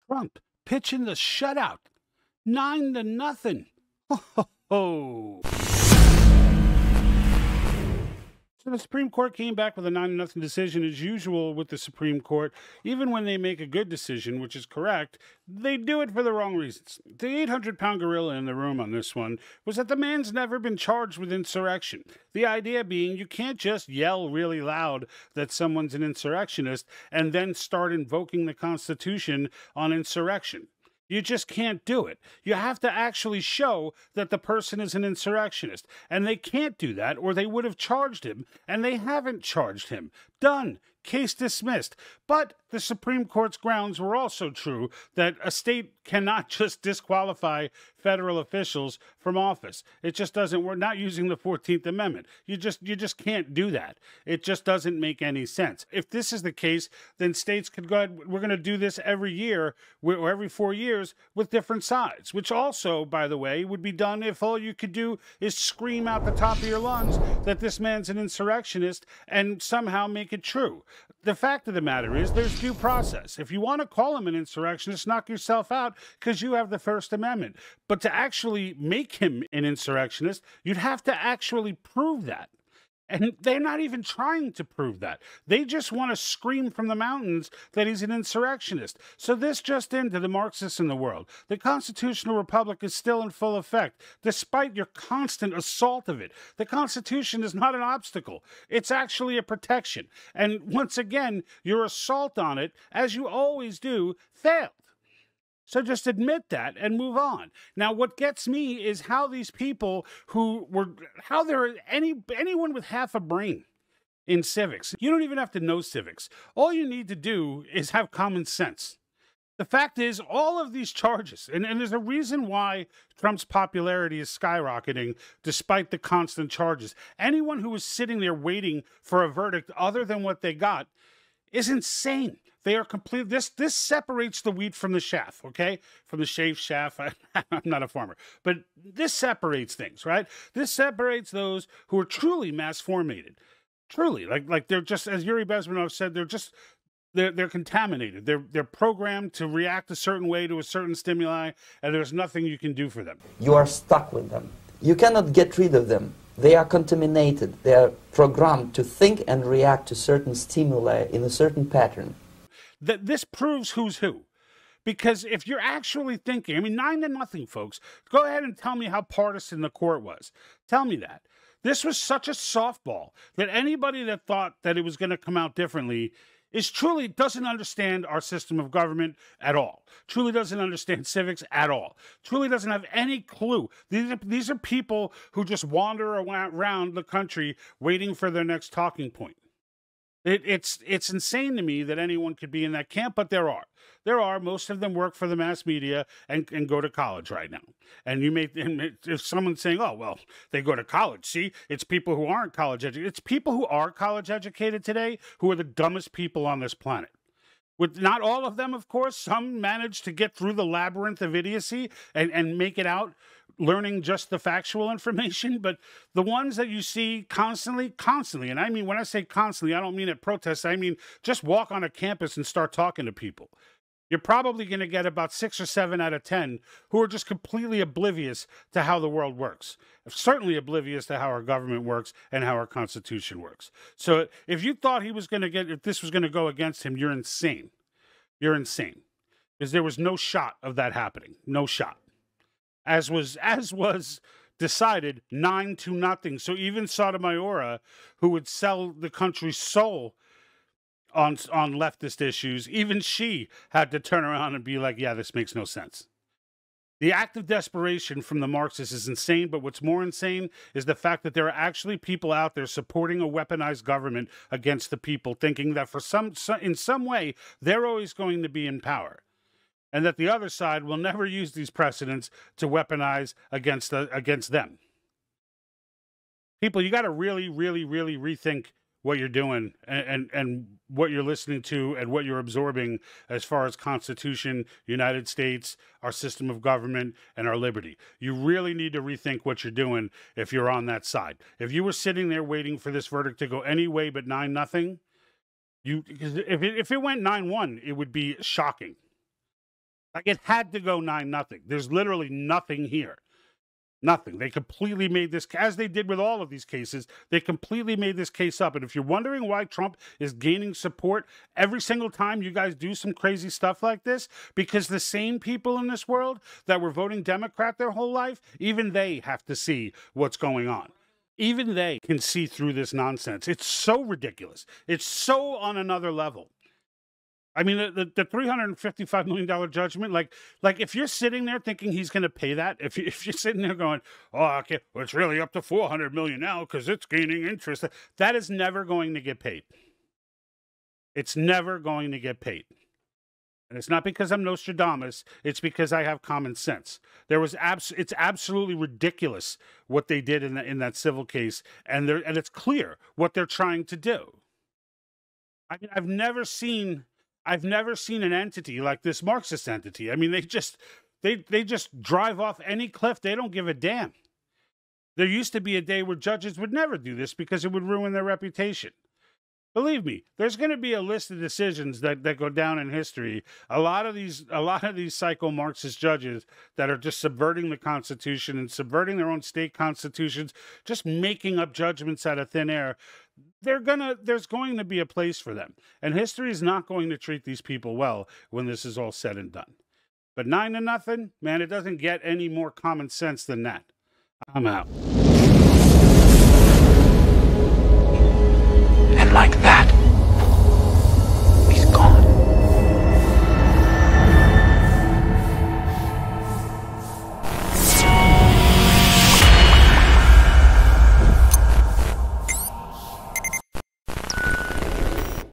Trump pitching the shutout, 9-0. Ho, ho, ho. So the Supreme Court came back with a 9-0 decision. As usual with the Supreme Court, even when they make a good decision, which is correct, they do it for the wrong reasons. The 800-pound gorilla in the room on this one was that the man's never been charged with insurrection. The idea being you can't just yell really loud that someone's an insurrectionist and then start invoking the Constitution on insurrection. You just can't do it. You have to actually show that the person is an insurrectionist. And they can't do that, or they would have charged him, and they haven't charged him. Done. Case dismissed. But the Supreme Court's grounds were also true that a state cannot just disqualify federal officials from office. It just doesn't. We're not using the 14th Amendment. You just can't do that. It just doesn't make any sense. If this is the case, then states could go ahead. We're going to do this every year or every 4 years with different sides, which also, by the way, would be done if all you could do is scream out the top of your lungs that this man's an insurrectionist and somehow make it true. The fact of the matter is there's due process. If you want to call him an insurrectionist, knock yourself out because you have the First Amendment. But to actually make him an insurrectionist, you'd have to actually prove that. And they're not even trying to prove that. They just want to scream from the mountains that he's an insurrectionist. So this just into the Marxists in the world. The constitutional republic is still in full effect, despite your constant assault of it. The Constitution is not an obstacle. It's actually a protection. And once again, your assault on it, as you always do, failed. So just admit that and move on. Now, what gets me is how these people how there anyone with half a brain in civics. You don't even have to know civics. All you need to do is have common sense. The fact is, all of these charges, and there's a reason why Trump's popularity is skyrocketing despite the constant charges. Anyone who is sitting there waiting for a verdict other than what they got is insane. They are complete. This separates the wheat from the chaff, okay? From the shaved chaff. I'm not a farmer. But this separates things, right? This separates those who are truly mass formated. Truly. Like they're just, as Yuri Bezmenov said, they're contaminated. They're programmed to react a certain way to a certain stimuli, and there's nothing you can do for them. You are stuck with them. You cannot get rid of them. They are contaminated. They are programmed to think and react to certain stimuli in a certain pattern. This proves who's who. Because if you're actually thinking, I mean, 9-0, folks, go ahead and tell me how partisan the court was. Tell me that. This was such a softball that anybody that thought that it was going to come out differently truly doesn't understand our system of government at all. Truly doesn't understand civics at all. Truly doesn't have any clue. These are people who just wander around the country waiting for their next talking point. It's insane to me that anyone could be in that camp, but there are. Most of them work for the mass media and go to college right now. And if someone's saying, oh, well, they go to college. See, it's people who aren't college educated. It's people who are college educated today who are the dumbest people on this planet. With not all of them, of course, some manage to get through the labyrinth of idiocy and make it out learning just the factual information, but the ones that you see constantly, and I mean, when I say constantly, I don't mean at protests, I mean just walk on a campus and start talking to people. You're probably going to get about 6 or 7 out of 10 who are just completely oblivious to how the world works. Certainly oblivious to how our government works and how our Constitution works. So if you thought if this was going to go against him, you're insane. You're insane. Because there was no shot of that happening. No shot. As was decided 9-0. So even Sotomayor, who would sell the country's soul on leftist issues, even she had to turn around and be like, yeah, this makes no sense. The act of desperation from the Marxists is insane, but what's more insane is the fact that there are actually people out there supporting a weaponized government against the people, thinking that in some way they're always going to be in power, and that the other side will never use these precedents to weaponize against them. People, you got to really, really, really rethink what you're doing and what you're listening to and what you're absorbing as far as Constitution, United States, our system of government, and our liberty. You really need to rethink what you're doing if you're on that side. If you were sitting there waiting for this verdict to go any way but 9-0, if it went 9-1, it would be shocking. Like, it had to go 9-0. There's literally nothing here. Nothing. They completely made this, as they did with all of these cases, they completely made this case up. And if you're wondering why Trump is gaining support every single time you guys do some crazy stuff like this, because the same people in this world that were voting Democrat their whole life, even they have to see what's going on. Even they can see through this nonsense. It's so ridiculous. It's so on another level. I mean, the $355 million judgment, like if you're sitting there thinking he's going to pay that, if you're sitting there going, oh, okay, well, it's really up to $400 million now because it's gaining interest, that is never going to get paid. It's never going to get paid. And it's not because I'm Nostradamus. It's because I have common sense. It's absolutely ridiculous what they did in that civil case, and it's clear what they're trying to do. I mean, I've never seen an entity like this Marxist entity. I mean, they just drive off any cliff. They don't give a damn. There used to be a day where judges would never do this because it would ruin their reputation. Believe me, there's going to be a list of decisions that go down in history. A lot of these psycho-Marxist judges that are just subverting the Constitution and subverting their own state constitutions, just making up judgments out of thin air. There's going to be a place for them. And history is not going to treat these people well when this is all said and done. But 9-0, man, it doesn't get any more common sense than that. I'm out. And like that.